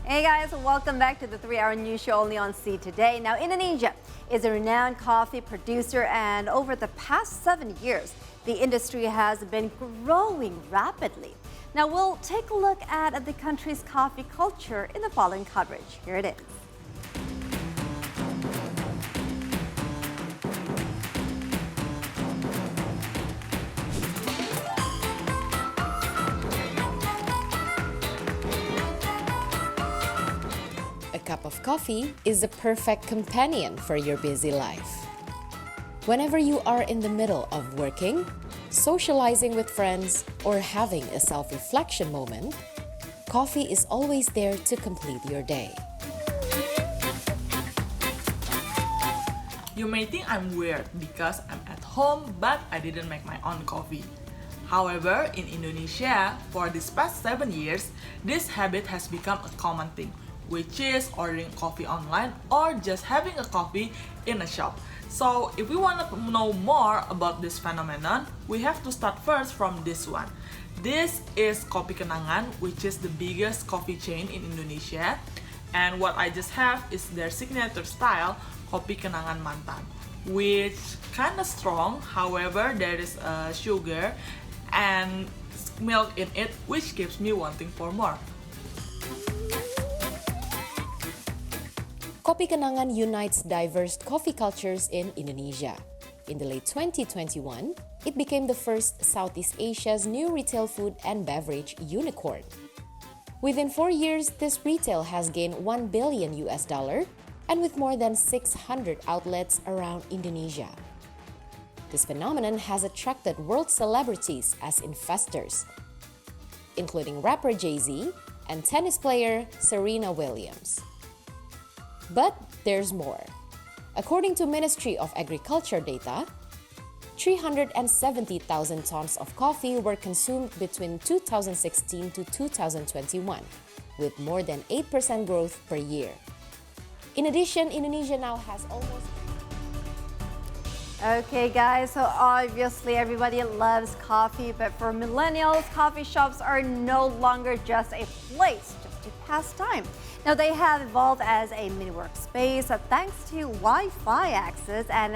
Hey guys, welcome back to the 3-hour news show only on C Today. Now, Indonesia is a renowned coffee producer, and over the past 7 years, the industry has been growing rapidly. Now, we'll take a look at the country's coffee culture in the following coverage. Here it is. A cup of coffee is the perfect companion for your busy life. Whenever you are in the middle of working, socializing with friends, or having a self-reflection moment, coffee is always there to complete your day. You may think I'm weird because I'm at home but I didn't make my own coffee. However, in Indonesia, for these past 7 years, this habit has become a common thing, which is ordering coffee online or just having a coffee in a shop. So if we want to know more about this phenomenon, we have to start first from this one. This is Kopi Kenangan, which is the biggest coffee chain in Indonesia. And what I just have is their signature style, Kopi Kenangan Mantan, which kind of strong. However, there is sugar and milk in it, which keeps me wanting for more. Kopi Kenangan unites diverse coffee cultures in Indonesia. In the late 2021, it became the first Southeast Asia's new retail food and beverage unicorn. Within 4 years, this retail has gained $1 billion and with more than 600 outlets around Indonesia. This phenomenon has attracted world celebrities as investors, including rapper Jay-Z and tennis player Serena Williams. But there's more. According to Ministry of Agriculture data, 370,000 tons of coffee were consumed between 2016 to 2021, with more than 8% growth per year. In addition, Indonesia now has almost... Okay guys, so obviously everybody loves coffee, but for millennials, coffee shops are no longer just a place just to pass time. Now, they have evolved as a mini workspace thanks to Wi-Fi access and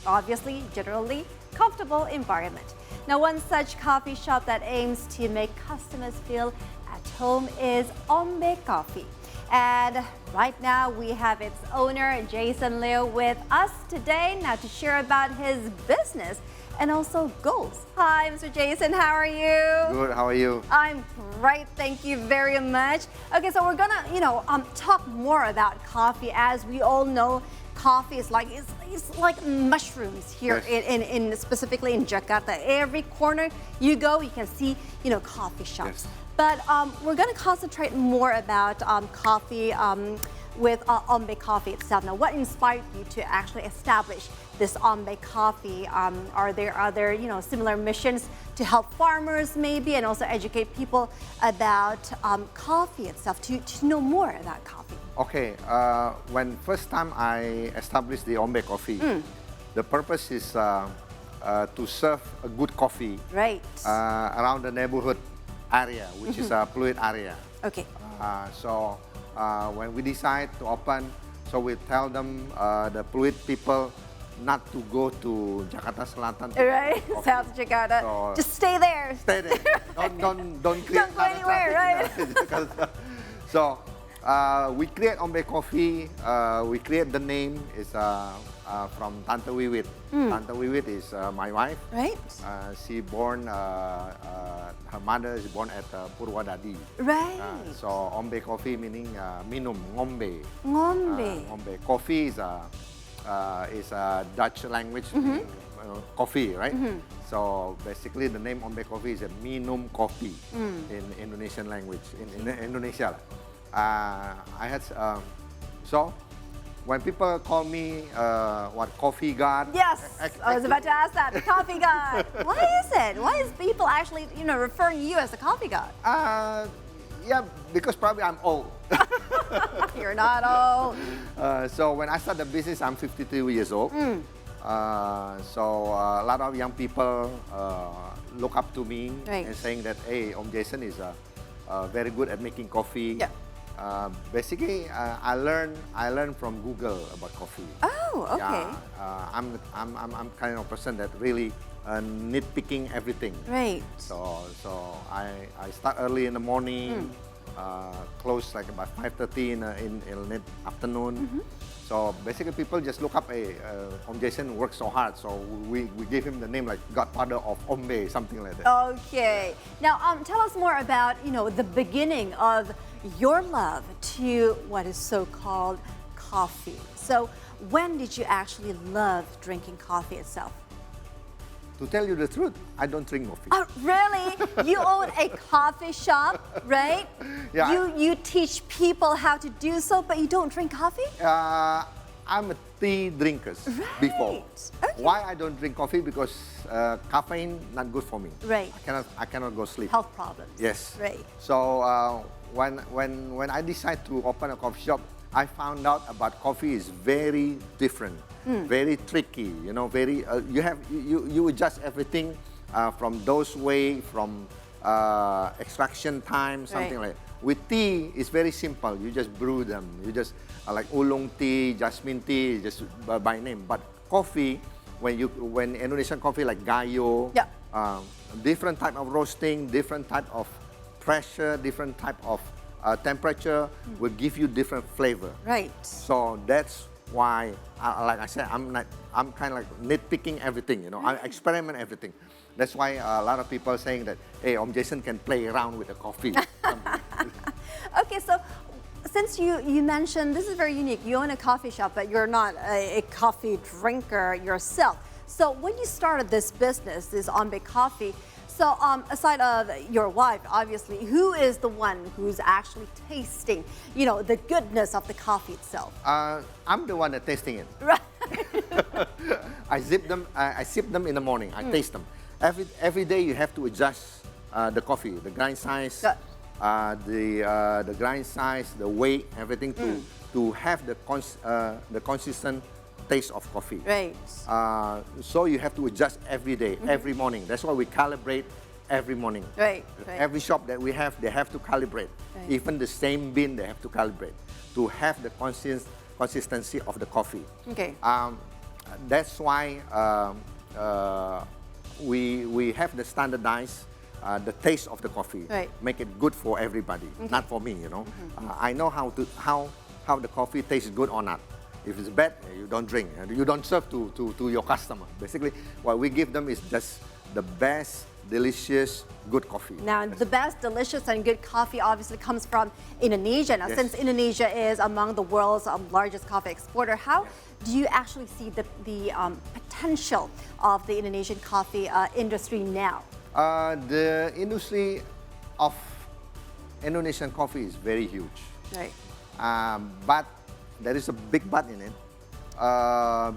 obviously generally comfortable environment. Now, one such coffee shop that aims to make customers feel at home is Ombe Kofie. And right now we have its owner, Jason Liu, with us today now to share about his business and also goals. Hi, Mr. Jason, how are you? Good, how are you? I'm great, thank you very much. Okay, so we're gonna, talk more about coffee. As we all know, coffee is like it's like mushrooms here in specifically in Jakarta. Every corner you go, you can see coffee shops. Yes. But we're going to concentrate more about coffee with Ombe Kofie itself. Now, what inspired you to actually establish this Ombe Kofie? Are there other, similar missions to help farmers maybe, and also educate people about coffee itself, to know more about coffee? Okay, when first time I established the Ombe Kofie, the purpose is to serve a good coffee around the neighborhood area, which is a fluid area. Okay. So when we decide to open, so we tell them, the fluid people, not to go to Jakarta Selatan. Right, South Jakarta. So, just stay there. Stay there. Don't create Don't go anywhere, right? So we create Ombe Kofie. We create the name is from Tante Wiwit. Tante Wiwit is my wife. Right. She born, her mother is born at Purwadadi. Right. So Ombe Kofie meaning minum, ngombe. Ngombe. Ngombe. Coffee is a Dutch language, coffee, right? So basically the name Ombe Kofie is a minum kopi in Indonesian language, in Indonesia. I had, so when people call me what coffee god. Yes, I was about to ask that, the coffee god. Why is it? Why is people actually, referring you as the coffee god? Yeah, because probably I'm old. You're not old. So when I started the business, I'm 52 years old. So a lot of young people look up to me and saying that, hey, Jason is very good at making coffee. Yeah. Basically, I learned from Google about coffee. Oh, okay. Yeah, I'm kind of person that really nitpicking everything. Right. So I start early in the morning, close like about 5:30 in the afternoon. So basically, people just look up, Om Jason works so hard, so we give him the name like Godfather of Ombe, something like that. Okay. Now, tell us more about, the beginning of your love to what is so-called coffee. So when did you actually love drinking coffee itself? To tell you the truth, I don't drink coffee. Oh, really? You own a coffee shop, right? Yeah. You teach people how to do so, but you don't drink coffee? I'm a tea drinker before. Okay. Why I don't drink coffee? Because caffeine not good for me. Right. I cannot go sleep. Health problems. Yes. Right. So when I decided to open a coffee shop, I found out about coffee is very different, very tricky. Very you adjust everything from dose way, from extraction time, something like that. With tea, it's very simple. You just brew them. You just like oolong tea, jasmine tea, just by name. But coffee, when Indonesian coffee like gayo, different type of roasting, different type of pressure, different type of temperature will give you different flavor. Right. So that's why, like I said, I'm kind of like nitpicking everything. I experiment everything. That's why a lot of people are saying that, hey, Om Jason can play around with the coffee. Okay, so since you mentioned, this is very unique, you own a coffee shop, but you're not a coffee drinker yourself. So when you started this business, this Ombe Kofie, so aside of your wife, obviously, who is the one who's actually tasting, the goodness of the coffee itself? I'm the one that tasting it. Right. I sip them in the morning. I taste them. Every day you have to adjust the coffee, the grind size, the grind size, the weight, everything to have the consistent taste of coffee. Right. So you have to adjust every day, every morning. That's why we calibrate every morning. Right. Every shop that we have, they have to calibrate. Right. Even the same bean, they have to calibrate to have the consistency of the coffee. Okay. That's why we have the standardized the taste of the coffee. Right. Make it good for everybody, not for me. I know how the coffee tastes good or not. If it's bad, you don't drink. You don't serve to your customer. Basically, what we give them is just the best, delicious, good coffee. Now, the best, delicious, and good coffee obviously comes from Indonesia. Now, since Indonesia is among the world's largest coffee exporter, how do you actually see the potential of the Indonesian coffee industry now? The industry of Indonesian coffee is very huge. Right. But there is a big but in it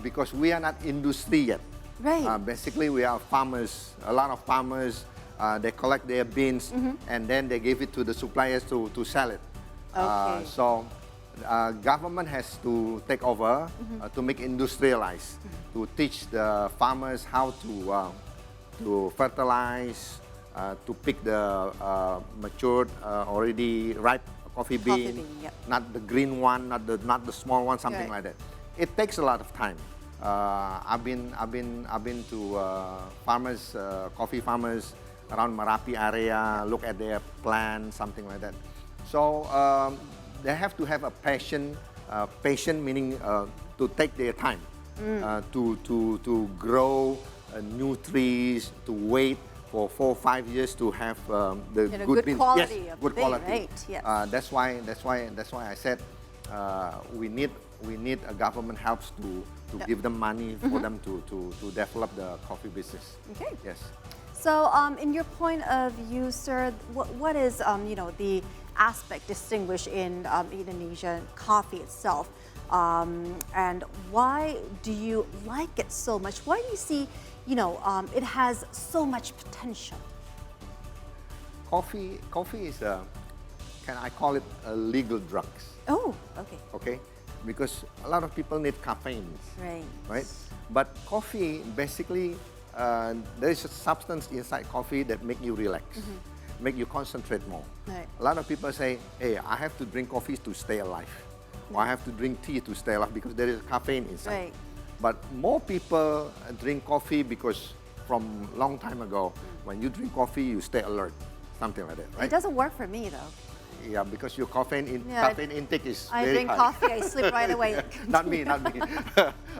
because we are not industry yet. Right. Basically, we are farmers. A lot of farmers, they collect their beans and then they give it to the suppliers to sell it. Okay. So government has to take over to make industrialized, to teach the farmers how to fertilize, to pick the matured, already ripe coffee bean, not the green one, not the small one, something like that. It takes a lot of time. I've been to farmers, coffee farmers around Merapi area, look at their plant, something like that. So they have to have a passion. Patient meaning to take their time to grow new trees, to wait for 4 or 5 years to have the good beans. Quality yes, of good bean, quality. right? Yes. That's why I said we need a government helps to give them money for them to develop the coffee business. Okay. Yes. So, in your point of view, sir, what is the aspect distinguished in Indonesian coffee itself, and why do you like it so much? Why do you see, it has so much potential? Coffee is can I call it a legal drugs? Oh, okay. Okay, because a lot of people need caffeine. Right. But coffee basically there is a substance inside coffee that make you relax. make you concentrate more. Right. A lot of people say, hey, I have to drink coffee to stay alive. Or I have to drink tea to stay alive because there is caffeine inside. Right. But more people drink coffee because from long time ago, when you drink coffee, you stay alert, something like that, right? It doesn't work for me though. Yeah, because your caffeine intake is I very drink high. coffee, I sleep right away. Not me.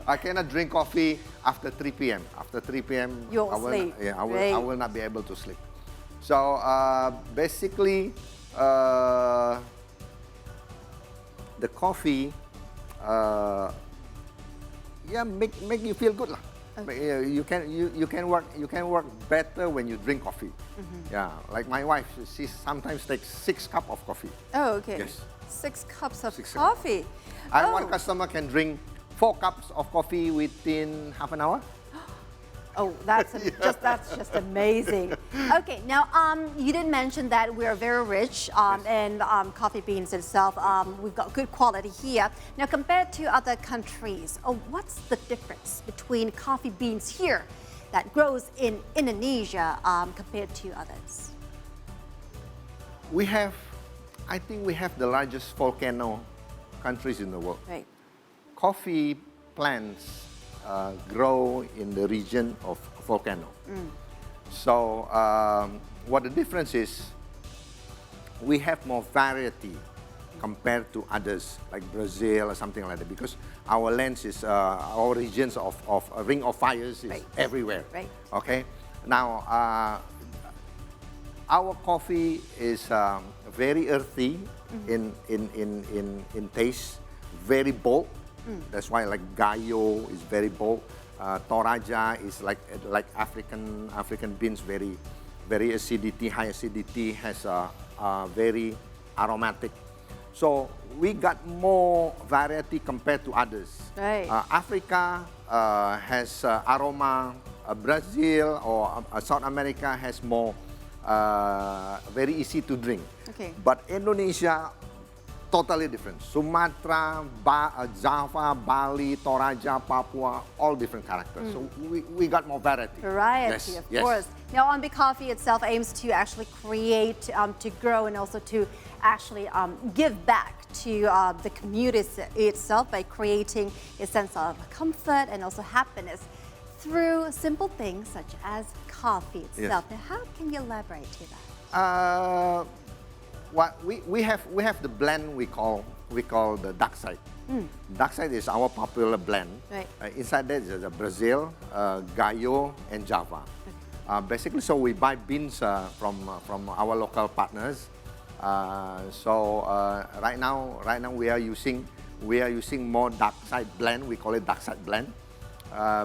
I cannot drink coffee after 3 p.m. After 3 p.m., You won't sleep. Yeah, I Right. will not be able to sleep. So basically, the coffee, make you feel good lah. Okay. You can work better when you drink coffee. Yeah, like my wife, she sometimes takes 6 cups of coffee. Oh, okay. Yes. 6 cups of 6 cups. coffee. One customer can drink 4 cups of coffee within half an hour. Oh, that's just amazing. Okay, now you did mention that we are very rich in coffee beans itself. We've got good quality here. Now, compared to other countries, what's the difference between coffee beans here that grows in Indonesia compared to others? I think we have the largest volcano countries in the world. Right. Coffee plants grow in the region of volcano. So what the difference is, we have more variety compared to others like Brazil or something like that, because our lands is our regions of a ring of fires is Right. everywhere. Right. Okay. Now our coffee is very earthy in taste, very bold. That's why like Gayo is very bold. Toraja is like African beans, very acidity, high acidity, has very aromatic. So we got more variety compared to others. Right. Africa has aroma. Brazil or South America has more very easy to drink. Okay. But Indonesia, totally different. Sumatra, Java, Bali, Toraja, Papua, all different characters. So we got more variety. Variety, Yes, of yes. course. Now, Ombe Kofie itself aims to actually create, to grow, and also to actually give back to the community itself by creating a sense of comfort and also happiness through simple things such as coffee itself. Yes. Now, how can you elaborate to that? What we have the blend we call the dark side. Dark side is our popular blend. Right. Inside that is Brazil, Gayo, and Java. Basically, so we buy beans from our local partners. Right now we are using more dark side blend. We call it dark side blend.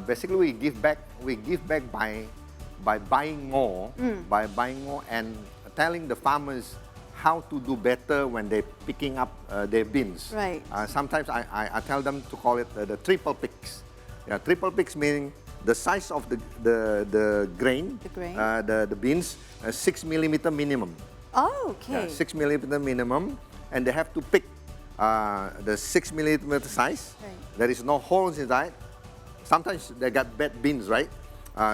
Basically, we give back by buying more, and telling the farmers how to do better when they're picking up their beans. Right. Sometimes I tell them to call it the triple picks. Yeah, triple picks meaning the size of the grain, the beans, 6 millimeter minimum. Oh, okay. Yeah, 6 millimeter minimum, and they have to pick the 6 millimeter size. Right. There is no holes inside. Sometimes they got bad beans, right?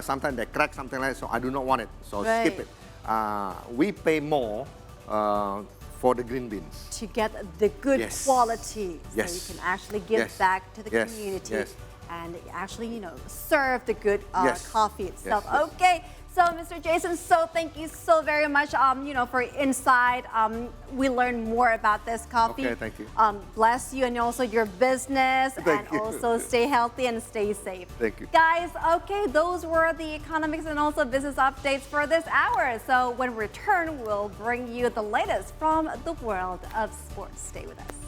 Sometimes they crack something like that, so I do not want it, so skip it. We pay more for the green beans. To get the good quality, so Yes. you can actually give back to the community and actually, serve the good coffee itself. Yes. Okay, so Mr. Jason, so thank you so very much, for insight. We learned more about this coffee. Okay, thank you. Bless you and also your business, Thank you. also stay healthy and stay safe. Thank you. Guys, okay, those were the economics and also business updates for this hour. So when we return, we'll bring you the latest from the world of sports. Stay with us.